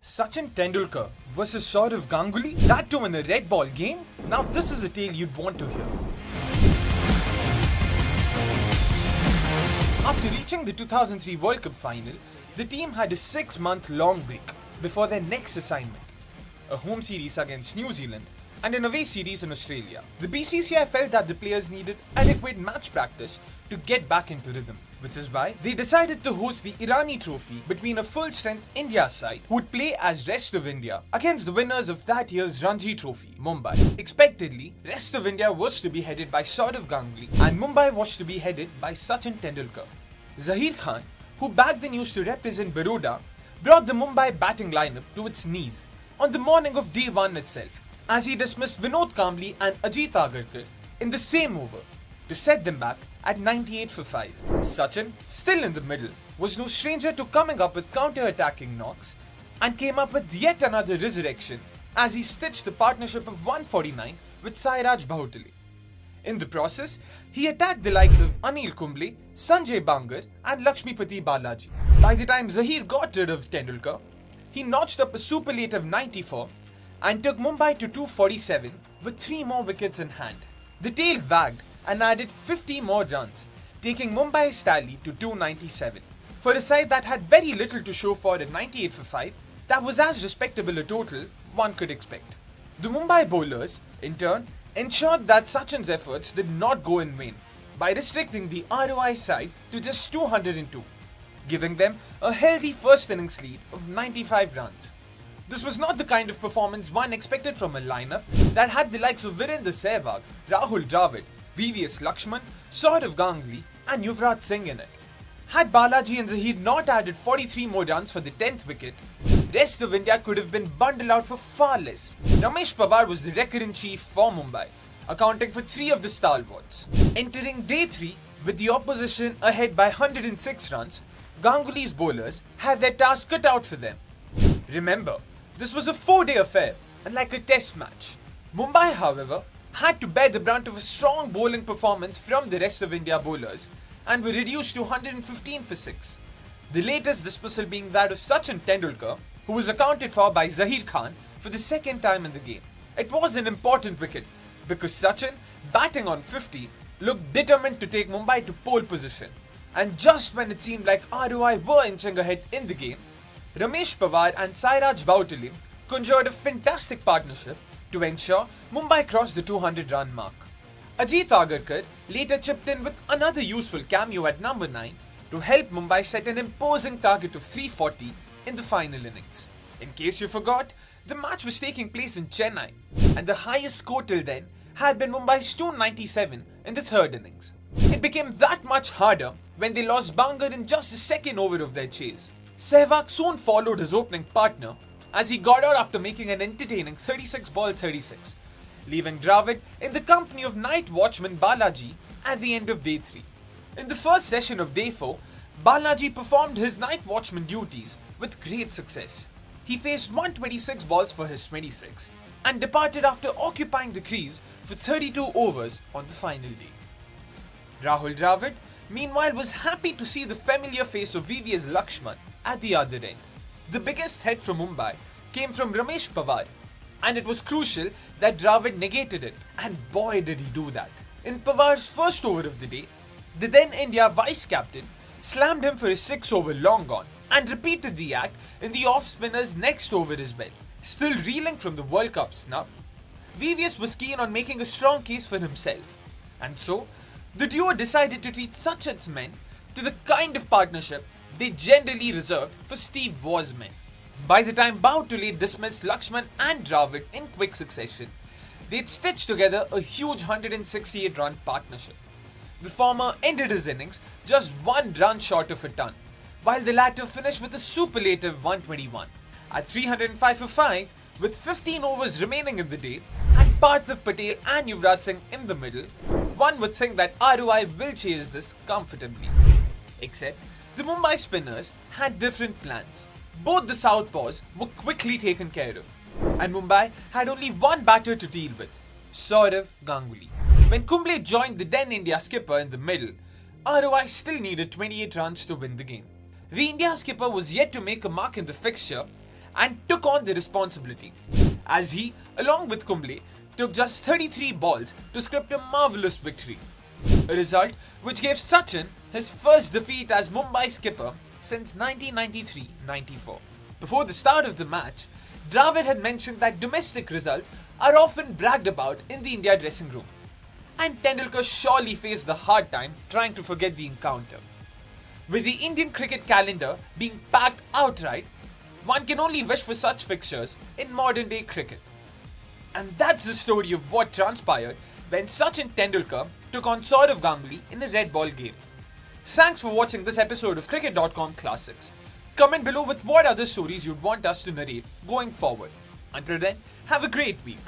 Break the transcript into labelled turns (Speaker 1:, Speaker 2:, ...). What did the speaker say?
Speaker 1: Sachin Tendulkar versus Sourav Ganguly, that too in a red ball game? Now this is a tale you'd want to hear. After reaching the 2003 World Cup final, the team had a 6-month-long break before their next assignment, a home series against New Zealand and an away series in Australia. The BCCI felt that the players needed adequate match practice to get back into rhythm, which is why they decided to host the Irani Trophy between a full-strength India side who would play as Rest of India against the winners of that year's Ranji Trophy, Mumbai. Expectedly, Rest of India was to be headed by Sourav Ganguly and Mumbai was to be headed by Sachin Tendulkar. Zaheer Khan, who back then used to represent Baroda, brought the Mumbai batting lineup to its knees on the morning of day 1 itself, as he dismissed Vinod Kambli and Ajit Agarkar in the same over to set them back at 98 for 5. Sachin, still in the middle, was no stranger to coming up with counter-attacking knocks and came up with yet another resurrection as he stitched the partnership of 149 with Sairaj Bahutali. In the process, he attacked the likes of Anil Kumble, Sanjay Bangar and Lakshmipati Balaji. By the time Zaheer got rid of Tendulkar, he notched up a superlative 94 and took Mumbai to 247 with 3 more wickets in hand. The tail wagged and added 50 more runs, taking Mumbai's tally to 297. For a side that had very little to show for at 98 for 5, that was as respectable a total one could expect. The Mumbai bowlers, in turn, ensured that Sachin's efforts did not go in vain by restricting the ROI side to just 202, giving them a healthy first innings lead of 95 runs. This was not the kind of performance one expected from a lineup that had the likes of Virendra Sehwag, Rahul Dravid, VVS Lakshman, Sourav Ganguly and Yuvraj Singh in it. Had Balaji and Zaheer not added 43 more runs for the 10th wicket, Rest of India could have been bundled out for far less. Ramesh Pawar was the wrecker-in-chief for Mumbai, accounting for 3 of the stalwarts. Entering day 3 with the opposition ahead by 106 runs, Ganguly's bowlers had their task cut out for them. Remember, this was a 4-day affair, unlike a test match. Mumbai, however, had to bear the brunt of a strong bowling performance from the Rest of India bowlers and were reduced to 115 for 6. The latest dismissal being that of Sachin Tendulkar, who was accounted for by Zaheer Khan for the second time in the game. It was an important wicket because Sachin, batting on 50, looked determined to take Mumbai to pole position. And just when it seemed like ROI were inching ahead in the game, Ramesh Pawar and Sairaj Bahutali conjured a fantastic partnership to ensure Mumbai crossed the 200-run mark. Ajit Agarkar later chipped in with another useful cameo at number 9 to help Mumbai set an imposing target of 340 in the final innings. In case you forgot, the match was taking place in Chennai and the highest score till then had been Mumbai's 297 in the 3rd innings. It became that much harder when they lost Bangar in just the 2nd over of their chase. Sehwag soon followed his opening partner as he got out after making an entertaining 36 ball 36, leaving Dravid in the company of night watchman Balaji at the end of day 3. In the first session of day 4, Balaji performed his night watchman duties with great success. He faced 126 balls for his 26 and departed after occupying the crease for 32 overs on the final day. Rahul Dravid, meanwhile, was happy to see the familiar face of VVS Lakshman at the other end. The biggest threat from Mumbai came from Ramesh Pawar, and it was crucial that Dravid negated it, and boy did he do that. In Pawar's first over of the day, the then India vice-captain slammed him for a 6-over long on and repeated the act in the off-spinner's next over as well. Still reeling from the World Cup snub, VVS was keen on making a strong case for himself, and so the duo decided to treat Sachin's men to the kind of partnership they generally reserved for Steve Waugh's men. By the time Bahutali dismissed Lakshman and Dravid in quick succession, they'd stitched together a huge 168-run partnership. The former ended his innings just 1 run short of a ton, while the latter finished with a superlative 121. At 305 for 5, with 15 overs remaining in the day, and Parthiv Patel and Yuvraj Singh in the middle, one would think that ROI will chase this comfortably. Except, the Mumbai spinners had different plans. Both the southpaws were quickly taken care of, and Mumbai had only one batter to deal with, Sourav Ganguly. When Kumble joined the then India skipper in the middle, ROI still needed 28 runs to win the game. The India skipper was yet to make a mark in the fixture and took on the responsibility, as he, along with Kumble, took just 33 balls to script a marvellous victory. A result which gave Sachin his first defeat as Mumbai skipper since 1993-94. Before the start of the match, Dravid had mentioned that domestic results are often bragged about in the India dressing room, and Tendulkar surely faced a hard time trying to forget the encounter. With the Indian cricket calendar being packed outright, one can only wish for such fixtures in modern day cricket. And that's the story of what transpired when Sachin Tendulkar took on Sourav Ganguly in a red ball game. Thanks for watching this episode of cricket.com Classics. Comment below with what other stories you'd want us to narrate going forward. Until then, have a great week.